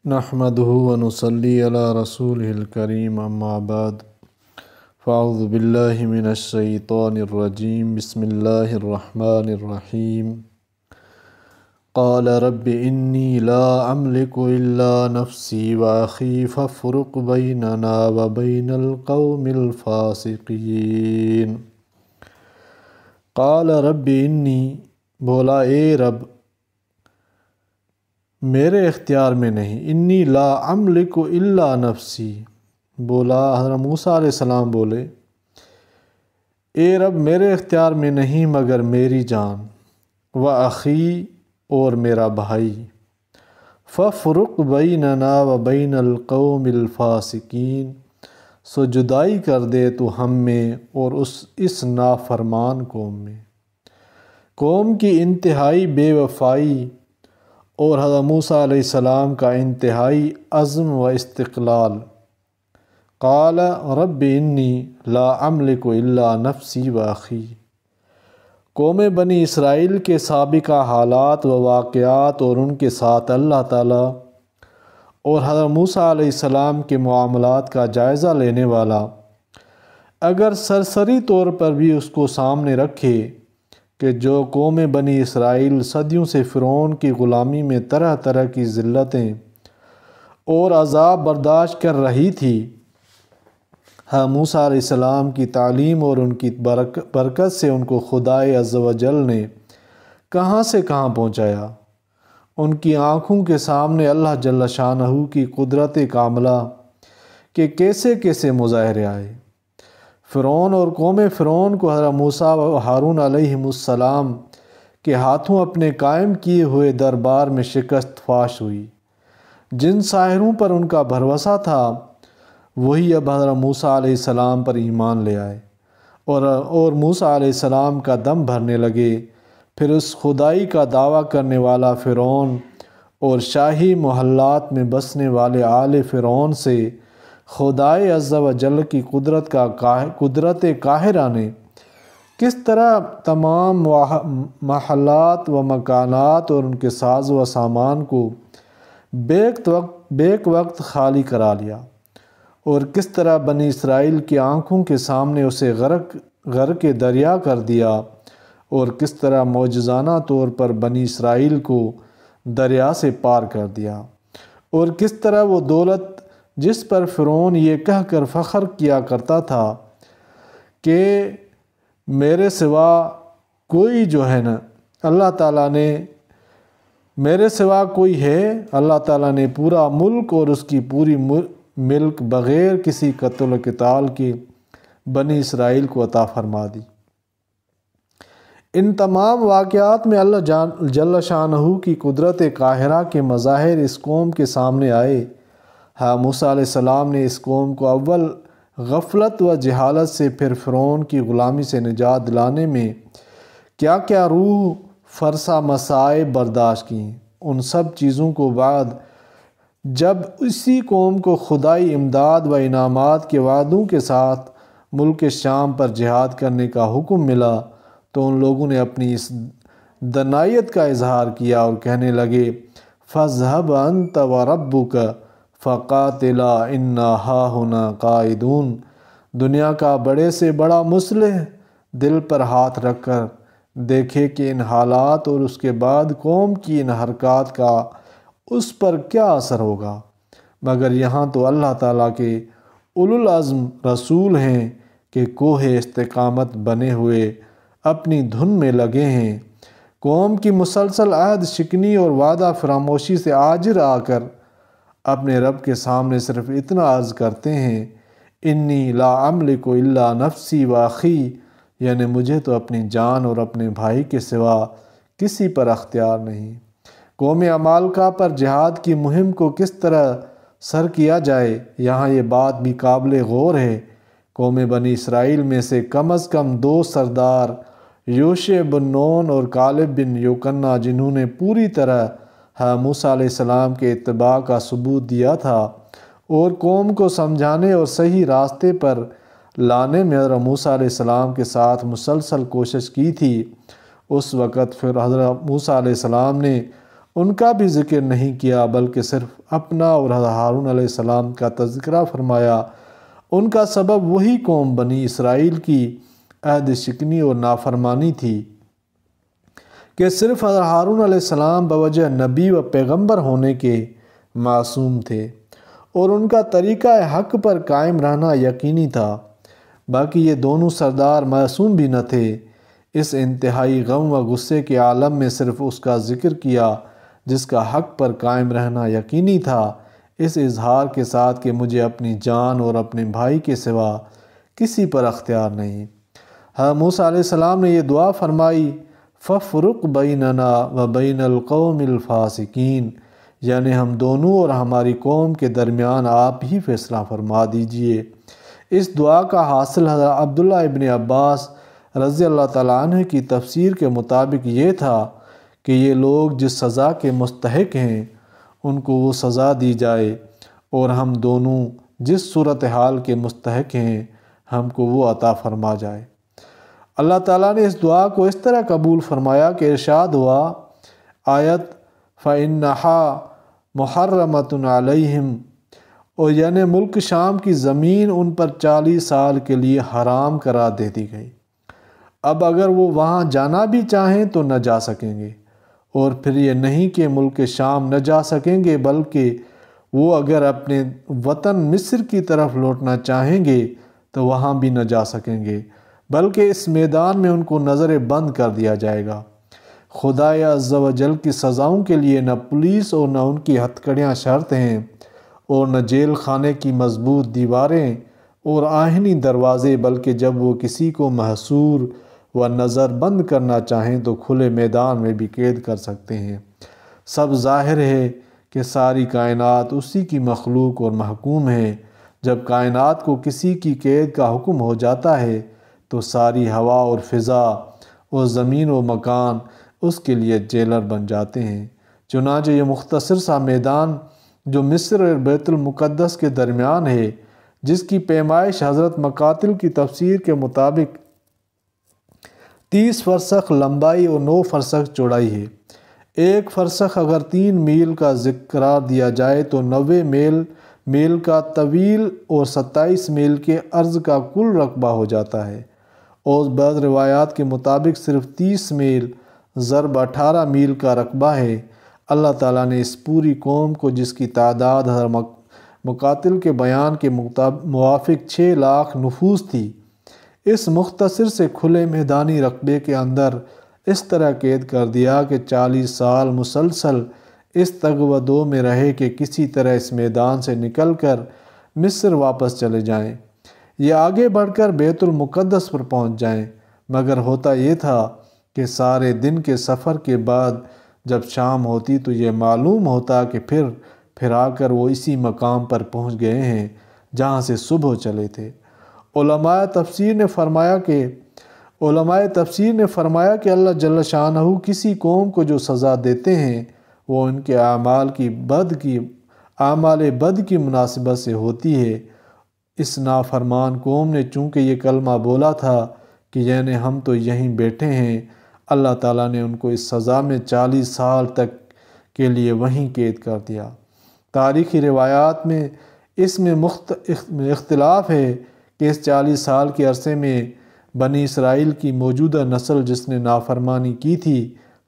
نحمده ونصلي على رسوله الكريم اما بعد فاعوذ بالله من الشيطان الرجيم بسم الله الرحمن الرحيم قال رب إني لا أملك إلا نفسي وأخي فافرق بيننا وبين القوم الفاسقين۔ قال رب إني، بولا اے رب میرے اختیار میں نہیں، انی لا املک الا نفسی، بولا حضرت موسیٰ علیہ السلام بولے اے رب میرے اختیار میں نہیں مگر میری جان، و اخی اور میرا بھائی، ففرق بیننا و بین القوم الفاسقین، سو جدائی کر دے تو ہم میں اور اس نافرمان قوم میں۔ قوم کی انتہائی بے وفائی اور حضرت موسیٰ علیہ السلام کا انتہائی عزم و استقلال۔ قال رب انی لا املک الا نفسی و اخی۔ قوم بنی اسرائیل کے سابقہ حالات و واقعات اور ان کے ساتھ اللہ تعالیٰ اور حضرت موسیٰ علیہ السلام کے معاملات کا جائزہ لینے والا اگر سرسری طور پر بھی اس کو سامنے رکھے کہ جو قوم بنی اسرائیل صدیوں سے فرعون کی غلامی میں طرح طرح کی ذلتیں اور عذاب برداشت کر رہی تھی، موسیٰ علیہ السلام کی تعلیم اور ان کی برکت سے ان کو خدائے عز و جل نے کہاں سے کہاں پہنچایا۔ ان کی آنکھوں کے سامنے اللہ جل شانہ کی قدرت کاملہ کے کیسے کیسے مظاہرے آئے۔ فرعون اور قوم فرعون کو حضرت موسیٰ و ہارون علیہم السلام کے ہاتھوں اپنے قائم کیے ہوئے دربار میں شکست فاش ہوئی۔ جن ساحروں پر ان کا بھروسہ تھا وہی اب حضرت موسیٰ علیہ السلام پر ایمان لے آئے اور موسیٰ علیہ السلام کا دم بھرنے لگے۔ پھر اس خدائی کا دعویٰ کرنے والا فرعون اور شاہی محلات میں بسنے والے آل فرعون سے خدائے عز و جل کی قدرت قاہرہ نے کس طرح تمام محلات و مکانات اور ان کے ساز و سامان کو بیک وقت خالی کرا لیا، اور کس طرح بنی اسرائیل کی آنکھوں کے سامنے اسے غرق دریا کر دیا، اور کس طرح معجزانہ طور پر بنی اسرائیل کو دریا سے پار کر دیا، اور کس طرح وہ دولت جس پر فرعون یہ کہہ کر فخر کیا کرتا تھا کہ میرے سوا کوئی جو ہے نا اللہ تعالیٰ نے میرے سوا کوئی ہے، اللہ تعالیٰ نے پورا ملک اور اس کی پوری ملک بغیر کسی قتل و قتال کی بنی اسرائیل کو عطا فرما دی۔ ان تمام واقعات میں اللہ جل شانہ کی قدرت قاہرہ کے مظاہر اس قوم کے سامنے آئے۔ موسیٰ علیہ السلام نے اس قوم کو اول غفلت و جہالت سے پھر فرعون کی غلامی سے نجات دلانے میں کیا کیا روح فرسا مصائب برداشت کیں، ان سب چیزوں کو بعد جب اسی قوم کو خدائی امداد و انعامات کے وعدوں کے ساتھ ملک شام پر جہاد کرنے کا حکم ملا تو ان لوگوں نے اپنی اس دنائیت کا اظہار کیا اور کہنے لگے فَاذْهَبْ أَنْتَ وَرَبُّكَ فَقَاتِلَا إِنَّا هَاهُنَا قَاعِدُونَ۔ دنیا کا بڑے سے بڑا مصلح دل پر ہاتھ رکھ کر دیکھے کہ ان حالات اور اس کے بعد قوم کی ان حرکات کا اس پر کیا اثر ہوگا، مگر یہاں تو اللہ تعالیٰ کے اولو العزم رسول ہیں کہ کوہ استقامت بنے ہوئے اپنی دھن میں لگے ہیں۔ قوم کی مسلسل عہد شکنی اور وعدہ فراموشی سے عاجر آ کر اپنے رب کے سامنے صرف اتنا عرض کرتے ہیں انی لا املک الا نفسی و اخی، یعنی مجھے تو اپنی جان اور اپنے بھائی کے سوا کسی پر اختیار نہیں۔ قوم عمالقہ پر جہاد کی مہم کو کس طرح سر کیا جائے، یہاں یہ بات بھی قابل غور ہے۔ قوم بنی اسرائیل میں سے کم از کم 2 سردار یوشع بن نون اور کالب بن یوکنہ جنہوں نے پوری طرح موسیٰ علیہ السلام کے اتباع کا ثبوت دیا تھا اور قوم کو سمجھانے اور صحیح راستے پر لانے میں حضرت موسیٰ علیہ السلام کے ساتھ مسلسل کوشش کی تھی، اس وقت پھر حضرت موسیٰ علیہ السلام نے ان کا بھی ذکر نہیں کیا بلکہ صرف اپنا اور ہارون علیہ السلام کا تذکرہ فرمایا۔ ان کا سبب وہی قوم بنی اسرائیل کی عہد شکنی اور نافرمانی تھی کہ صرف ہارون علیہ السلام بوجہ نبی و پیغمبر ہونے کے معصوم تھے اور ان کا طریقہ حق پر قائم رہنا یقینی تھا، باقی یہ دونوں سردار معصوم بھی نہ تھے۔ اس انتہائی غم و غصے کے عالم میں صرف اس کا ذکر کیا جس کا حق پر قائم رہنا یقینی تھا، اس اظہار کے ساتھ کہ مجھے اپنی جان اور اپنے بھائی کے سوا کسی پر اختیار نہیں۔ حضرت موسیٰ علیہ السلام نے یہ دعا فرمائی، فَفْرُقْ بَيْنَنَا وَبَيْنَ الْقَوْمِ الْفَاسِقِينَ، یعنی ہم دونوں اور ہماری قوم کے درمیان آپ ہی فیصلہ فرما دیجئے۔ اس دعا کا حاصل حضرت عبداللہ ابن عباس رضی اللہ تعالیٰ عنہ کی تفسیر کے مطابق یہ تھا کہ یہ لوگ جس سزا کے مستحق ہیں ان کو وہ سزا دی جائے اور ہم دونوں جس صورتحال کے مستحق ہیں ہم کو وہ عطا فرما جائے۔ اللہ تعالیٰ نے اس دعا کو اس طرح قبول فرمایا کہ ارشاد ہوا، آیت فَإِنَّهَا مُحَرَّمَةٌ عَلَيْهِمْ، اور یعنی ملک شام کی زمین ان پر 40 سال کے لیے حرام قرار دے دی گئی۔ اب اگر وہ وہاں جانا بھی چاہیں تو نہ جا سکیں گے، اور پھر یہ نہیں کہ ملک شام نہ جا سکیں گے بلکہ وہ اگر اپنے وطن مصر کی طرف لوٹنا چاہیں گے تو وہاں بھی نہ جا سکیں گے، بلکہ اس میدان میں ان کو نظر بند کر دیا جائے گا۔ خدائے عز و جل کی سزاؤں کے لیے نہ پولیس اور نہ ان کی ہتھکڑیاں شرط ہیں، اور نہ جیل خانے کی مضبوط دیواریں اور آہنی دروازے، بلکہ جب وہ کسی کو محصور و نظر بند کرنا چاہیں تو کھلے میدان میں بھی قید کر سکتے ہیں۔ سب ظاہر ہے کہ ساری کائنات اسی کی مخلوق اور محکوم ہے۔ جب کائنات کو کسی کی قید کا حکم ہو جاتا ہے تو ساری ہوا اور فضا اور زمین و مکان اس کے لیے جیلر بن جاتے ہیں۔ چنانچہ یہ مختصر سا میدان جو مصر اور بیت المقدس کے درمیان ہے، جس کی پیمائش حضرت مقاتل کی تفسیر کے مطابق 30 فرسخ لمبائی اور 9 فرسخ چوڑائی ہے۔ ایک فرسخ اگر 3 میل کا قرار دیا جائے تو 90 میل کا طویل اور 27 میل کے عرض کا کل رقبہ ہو جاتا ہے، اور بعض روایات کے مطابق صرف 30 میل ضرب 18 میل کا رقبہ ہے۔ اللہ تعالیٰ نے اس پوری قوم کو، جس کی تعداد حضرت مقاتل کے بیان کے موافق 6 لاکھ نفوس تھی، اس مختصر سے کھلے میدانی رقبے کے اندر اس طرح قید کر دیا کہ 40 سال مسلسل اس تگ و دو میں رہے کہ کسی طرح اس میدان سے نکل کر مصر واپس چلے جائیں یا آگے بڑھ کر بیت المقدس پر پہنچ جائیں، مگر ہوتا یہ تھا کہ سارے دن کے سفر کے بعد جب شام ہوتی تو یہ معلوم ہوتا کہ پھر آ کر وہ اسی مقام پر پہنچ گئے ہیں جہاں سے صبح چلے تھے۔ علماء تفسیر نے فرمایا کہ اللہ جل شانہ کسی قوم کو جو سزا دیتے ہیں وہ ان کے اعمال بد کی مناسبت سے ہوتی ہے۔ اس نافرمان قوم نے چونکہ یہ کلمہ بولا تھا کہ یعنی ہم تو یہیں بیٹھے ہیں، اللہ تعالیٰ نے ان کو اس سزا میں 40 سال تک کے لیے وہیں قید کر دیا۔ تاریخی روایات میں اس میں اختلاف ہے کہ اس 40 سال کے عرصے میں بنی اسرائیل کی موجودہ نسل جس نے نافرمانی کی تھی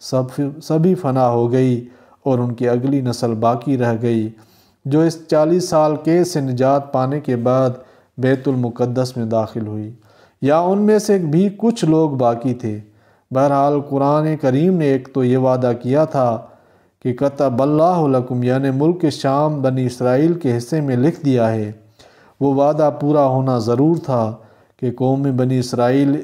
سبھی فنا ہو گئی اور ان کی اگلی نسل باقی رہ گئی جو اس 40 سال قید سے نجات پانے کے بعد بیت المقدس میں داخل ہوئی، یا ان میں سے بھی کچھ لوگ باقی تھے۔ بہرحال قرآن کریم نے ایک تو یہ وعدہ کیا تھا کہ کتب اللہ لکم، یعنی ملک شام بنی اسرائیل کے حصے میں لکھ دیا ہے۔ وہ وعدہ پورا ہونا ضرور تھا کہ قوم بنی اسرائیل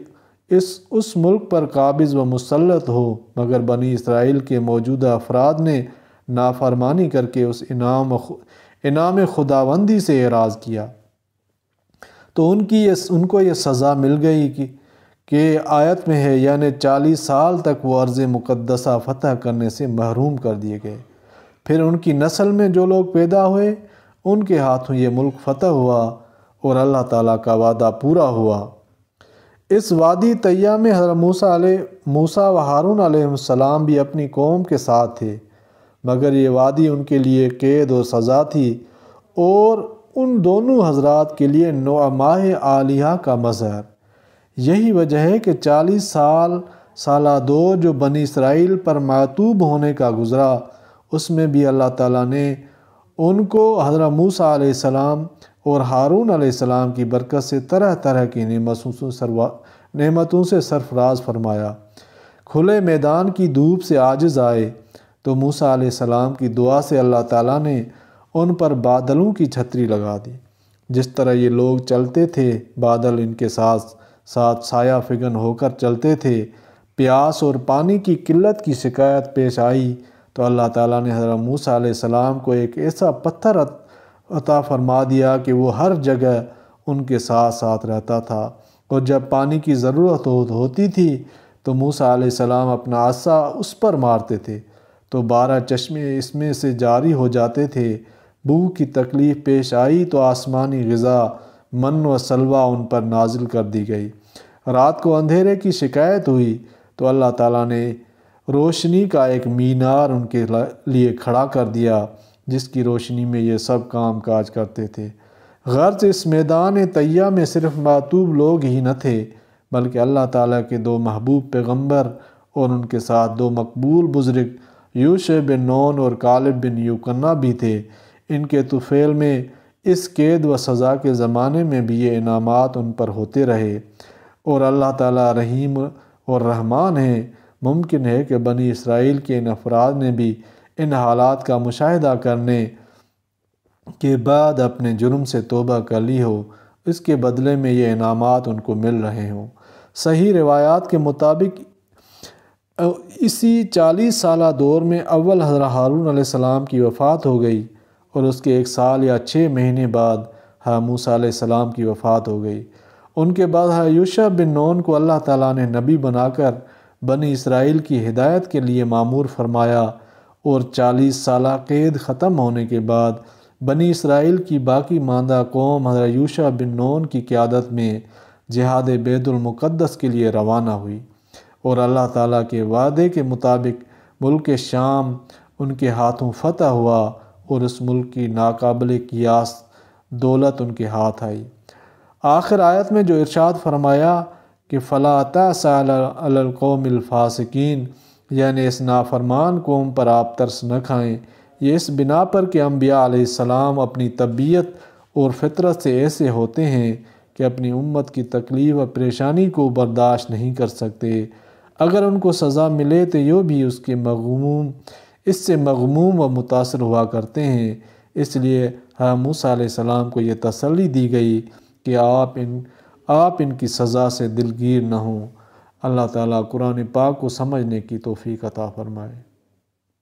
اس ملک پر قابض و مسلط ہو، مگر بنی اسرائیل کے موجودہ افراد نے نافرمانی کر کے اس انعام خداوندی سے اعراض کیا، تو ان کو یہ سزا مل گئی کہ آیت میں ہے، یعنی 40 سال تک وہ ارض مقدسہ فتح کرنے سے محروم کر دیے گئے۔ پھر ان کی نسل میں جو لوگ پیدا ہوئے ان کے ہاتھوں یہ ملک فتح ہوا اور اللہ تعالیٰ کا وعدہ پورا ہوا۔ اس وادی طیہ میں حضرت موسیٰ و ہارون علیہ السلام بھی اپنی قوم کے ساتھ تھے۔ مگر یہ وادی ان کے لیے قید و سزا تھی اور ان دونوں حضرات کے لیے نعمائے عالیہ کا مظہر۔ یہی وجہ ہے کہ 40 سالہ دور جو بنی اسرائیل پر معطوب ہونے کا گزرا، اس میں بھی اللہ تعالیٰ نے ان کو حضرت موسیٰ علیہ السلام اور ہارون علیہ السلام کی برکت سے طرح طرح کی نعمتوں سے سرفراز فرمایا۔ کھلے میدان کی دھوپ سے عاجز آئے تو موسیٰ علیہ السلام کی دعا سے اللہ تعالیٰ نے ان پر بادلوں کی چھتری لگا دی۔ جس طرح یہ لوگ چلتے تھے، بادل ان کے ساتھ ساتھ سایہ فگن ہو کر چلتے تھے۔ پیاس اور پانی کی قلت کی شکایت پیش آئی تو اللہ تعالیٰ نے حضرت موسیٰ علیہ السلام کو ایک ایسا پتھر عطا فرما دیا کہ وہ ہر جگہ ان کے ساتھ ساتھ رہتا تھا، اور جب پانی کی ضرورت ہوتی تھی تو موسیٰ علیہ السلام اپنا عصا اس پر مارتے تھے تو 12 چشمے اس میں سے جاری ہو جاتے تھے۔ بھوک کی تکلیف پیش آئی تو آسمانی غذا من و سلوہ ان پر نازل کر دی گئی۔ رات کو اندھیرے کی شکایت ہوئی تو اللہ تعالیٰ نے روشنی کا ایک مینار ان کے لیے کھڑا کر دیا، جس کی روشنی میں یہ سب کام کاج کرتے تھے۔ غرض اس میدان طیہ میں صرف معطوب لوگ ہی نہ تھے، بلکہ اللہ تعالیٰ کے 2 محبوب پیغمبر اور ان کے ساتھ 2 مقبول بزرگ یوشع بن نون اور کالب بن یوکنہ بھی تھے۔ ان کے طفیل میں اس قید و سزا کے زمانے میں بھی یہ انعامات ان پر ہوتے رہے، اور اللہ تعالیٰ رحیم اور رحمان ہیں۔ ممکن ہے کہ بنی اسرائیل کے ان افراد نے بھی ان حالات کا مشاہدہ کرنے کے بعد اپنے جرم سے توبہ کر لی ہو، اس کے بدلے میں یہ انعامات ان کو مل رہے ہوں۔ صحیح روایات کے مطابق اسی 40 سالہ دور میں اول حضرت ہارون علیہ السلام کی وفات ہو گئی، اور اس کے 1 سال یا 6 مہینے بعد حضرت موسیٰ علیہ السلام کی وفات ہو گئی۔ ان کے بعد حضرت یوشع بن نون کو اللہ تعالیٰ نے نبی بنا کر بنی اسرائیل کی ہدایت کے لیے مامور فرمایا، اور 40 سالہ قید ختم ہونے کے بعد بنی اسرائیل کی باقی ماندہ قوم حضرت یوشع بن نون کی قیادت میں جہاد بیت المقدس کے لیے روانہ ہوئی، اور اللہ تعالیٰ کے وعدے کے مطابق ملک شام ان کے ہاتھوں فتح ہوا، اور اس ملک کی ناقابل قیاس دولت ان کے ہاتھ آئی۔ آخر آیت میں جو ارشاد فرمایا کہ فَلَا تَأْسَ عَلَى الْقَوْمِ الْفَاسِقِينَ، یعنی اس نافرمان قوم پر آپ ترس نہ کھائیں، یہ اس بنا پر کہ انبیاء علیہ السلام اپنی طبیعت اور فطرت سے ایسے ہوتے ہیں کہ اپنی امت کی تکلیف و پریشانی کو برداشت نہیں کر سکتے۔ اگر ان کو سزا ملے تو یہ بھی اس سے مغموم و متاثر ہوا کرتے ہیں۔ اس لیے حضرت موسیٰ علیہ السلام کو یہ تسلی دی گئی کہ آپ ان کی سزا سے دلگیر نہ ہوں۔ اللہ تعالیٰ قرآن پاک کو سمجھنے کی توفیق عطا فرمائے۔